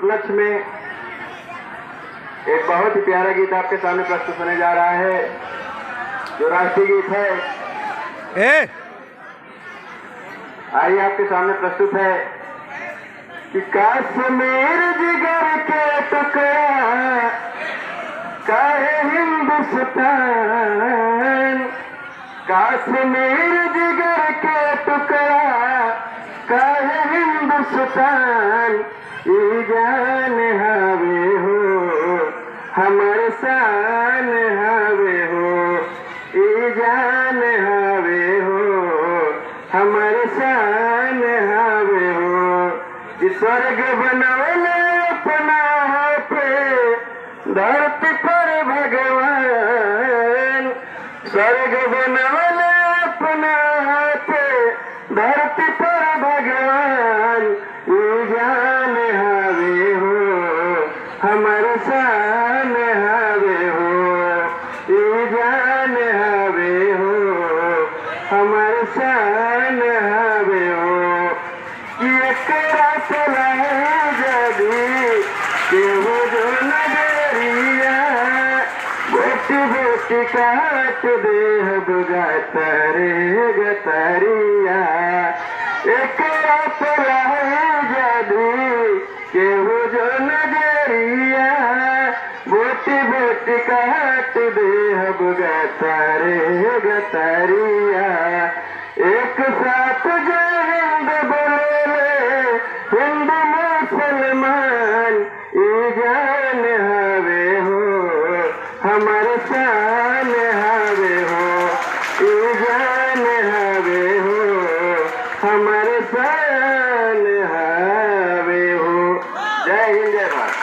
उपलक्ष्य में एक बहुत ही प्यारा गीत आपके सामने प्रस्तुत होने जा रहा है, जो राष्ट्रीय गीत है। आइए आपके सामने प्रस्तुत है कि कश्मीर जिगर के टुकड़ा काहे हिंदुस्तान, कश्मीर जिगर के टुकड़ा काहे हिंदुस्तान, ई जान हवे हो हमर शान हवे हो, ई जान हवे हो हमर शान हवे हो। स्वर्ग बनवले अपना पे धरती पर भगवान, स्वर्ग बनवले अपना पे धरती पर भगवान, ई जान हवे हो हमर शान हवे हो, ई जान हवे हो हमर शान हवे हो। एकरा चलाए जदी केहू जो नजरिया, बोटी बोटी काट देहब गतरे गतरिया, एकरा चलाए जदी केहू जो नजरिया, बोटी बोटी काट देहब गतरे गतरिया। एक साथ जय हिंद बोले हिंदू मुसलमान, ई जान हवे हो हमर शान हवे हो, ई जान हवे हो हमर शान हवे हो। जय हिंद जय भारत।